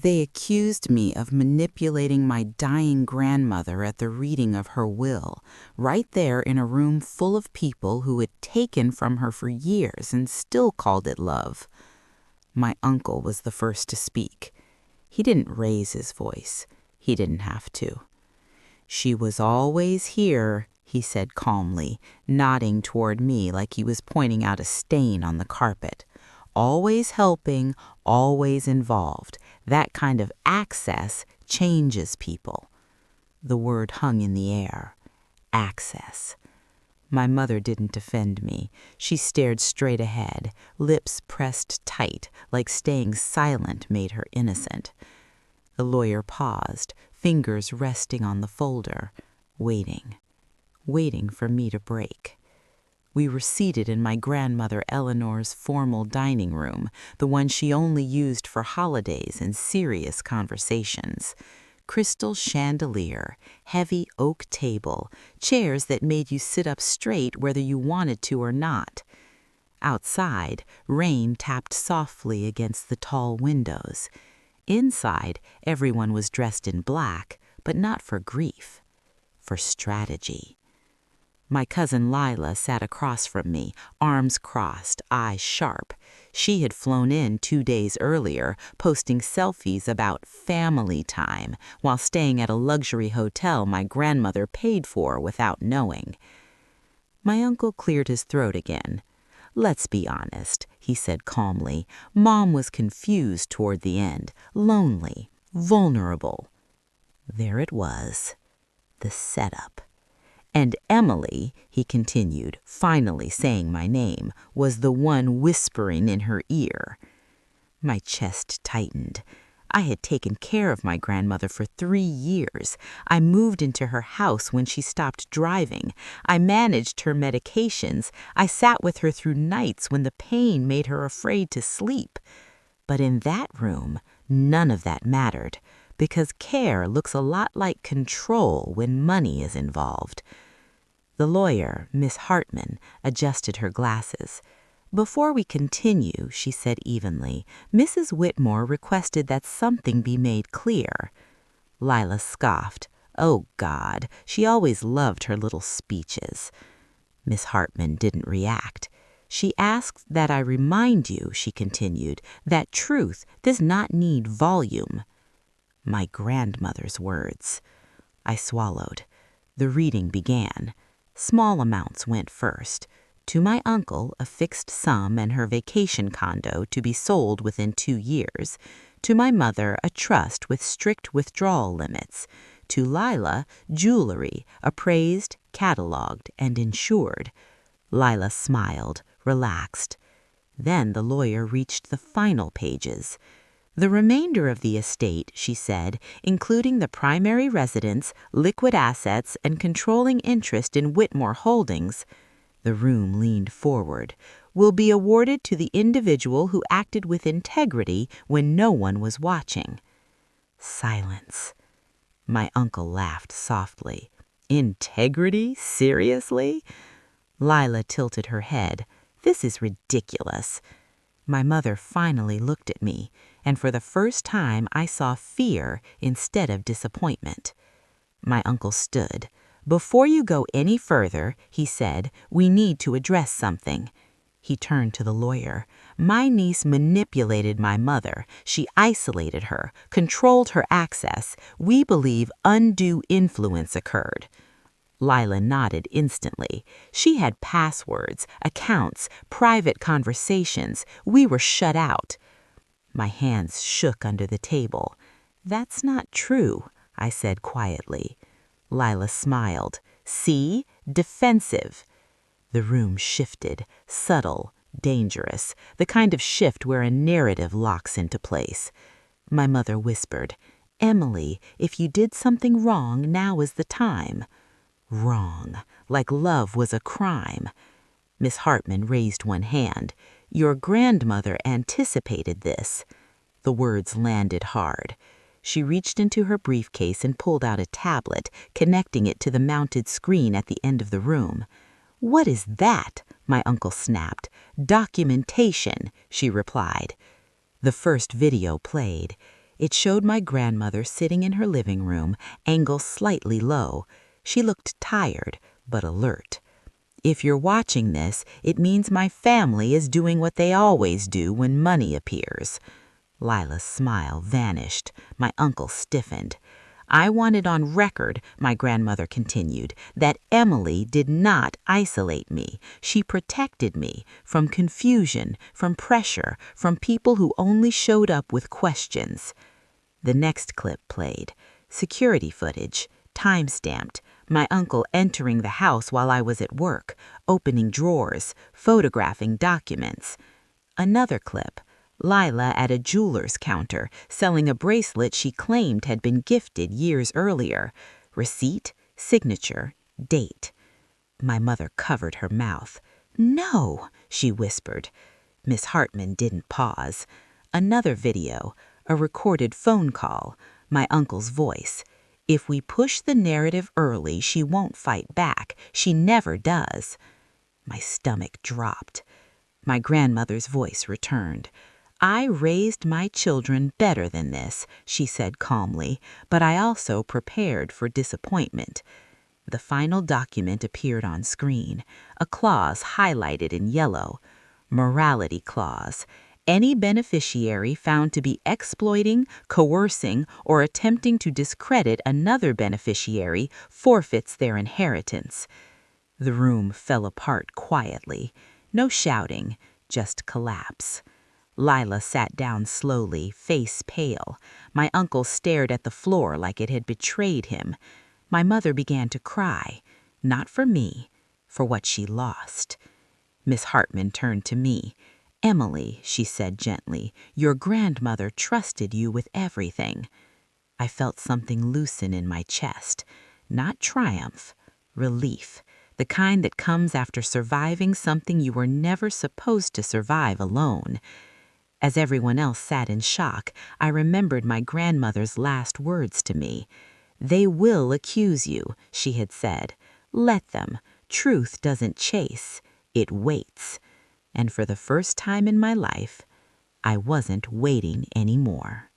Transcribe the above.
They accused me of manipulating my dying grandmother at the reading of her will, right there in a room full of people who had taken from her for years and still called it love. My uncle was the first to speak. He didn't raise his voice. He didn't have to. "She was always here," he said calmly, nodding toward me like he was pointing out a stain on the carpet. "Always helping, always involved. That kind of access changes people." The word hung in the air. Access. My mother didn't defend me. She stared straight ahead, lips pressed tight, like staying silent made her innocent. The lawyer paused, fingers resting on the folder, waiting for me to break. We were seated in my grandmother Eleanor's formal dining room, the one she only used for holidays and serious conversations. Crystal chandelier, heavy oak table, chairs that made you sit up straight whether you wanted to or not. Outside, rain tapped softly against the tall windows. Inside, everyone was dressed in black, but not for grief, for strategy. My cousin Lila sat across from me, arms crossed, eyes sharp. She had flown in 2 days earlier, posting selfies about family time while staying at a luxury hotel my grandmother paid for without knowing. My uncle cleared his throat again. "Let's be honest," he said calmly. "Mom was confused toward the end, lonely, vulnerable." There it was, the setup. "And Emily," he continued, finally saying my name, "was the one whispering in her ear." My chest tightened. I had taken care of my grandmother for 3 years. I moved into her house when she stopped driving. I managed her medications. I sat with her through nights when the pain made her afraid to sleep. But in that room, none of that mattered, because care looks a lot like control when money is involved. The lawyer, Miss Hartman, adjusted her glasses. "Before we continue," she said evenly, "Mrs. Whitmore requested that something be made clear." Lila scoffed. Oh, God, she always loved her little speeches. Miss Hartman didn't react. "She asks that I remind you," she continued, "that truth does not need volume." My grandmother's words. I swallowed. The reading began. Small amounts went first. To my uncle, a fixed sum and her vacation condo to be sold within 2 years. To my mother, a trust with strict withdrawal limits. To Lila, jewelry, appraised, cataloged, and insured. Lila smiled, relaxed. Then the lawyer reached the final pages. "The remainder of the estate," she said, "including the primary residence, liquid assets, and controlling interest in Whitmore Holdings," the room leaned forward, "will be awarded to the individual who acted with integrity when no one was watching." Silence. My uncle laughed softly. "Integrity? Seriously?" Lila tilted her head. "This is ridiculous." My mother finally looked at me, and for the first time I saw fear instead of disappointment. My uncle stood. "Before you go any further," he said, "we need to address something." He turned to the lawyer. "My niece manipulated my mother. She isolated her, controlled her access. We believe undue influence occurred." Lila nodded instantly. "She had passwords, accounts, private conversations. We were shut out." My hands shook under the table. "That's not true," I said quietly. Lila smiled. "See? Defensive." The room shifted, subtle, dangerous, the kind of shift where a narrative locks into place. My mother whispered, "Emily, if you did something wrong, now is the time." Wrong, like love was a crime. Miss Hartman raised one hand. "Your grandmother anticipated this." The words landed hard. She reached into her briefcase and pulled out a tablet, connecting it to the mounted screen at the end of the room. "What is that?" my uncle snapped. "Documentation," she replied. The first video played. It showed my grandmother sitting in her living room, angle slightly low. She looked tired, but alert. If you're watching this, it means my family is doing what they always do when money appears. Lila's smile vanished. My uncle stiffened. I wanted on record, my grandmother continued, that Emily did not isolate me. She protected me from confusion, from pressure, from people who only showed up with questions. The next clip played. Security footage, time-stamped. My uncle entering the house while I was at work, opening drawers, photographing documents. Another clip. Lila at a jeweler's counter, selling a bracelet she claimed had been gifted years earlier. Receipt, signature, date. My mother covered her mouth. "No," she whispered. Miss Hartman didn't pause. Another video, a recorded phone call, my uncle's voice. "If we push the narrative early, she won't fight back. She never does." My stomach dropped. My grandmother's voice returned. "I raised my children better than this," she said calmly, "but I also prepared for disappointment." The final document appeared on screen, a clause highlighted in yellow. Morality clause. Any beneficiary found to be exploiting, coercing, or attempting to discredit another beneficiary forfeits their inheritance. The room fell apart quietly. No shouting, just collapse. Lila sat down slowly, face pale. My uncle stared at the floor like it had betrayed him. My mother began to cry, not for me, for what she lost. Miss Hartman turned to me. "Emily," she said gently, "your grandmother trusted you with everything." I felt something loosen in my chest. Not triumph, relief. The kind that comes after surviving something you were never supposed to survive alone. As everyone else sat in shock, I remembered my grandmother's last words to me. "They will accuse you," she had said. "Let them. Truth doesn't chase. It waits." And for the first time in my life, I wasn't waiting anymore.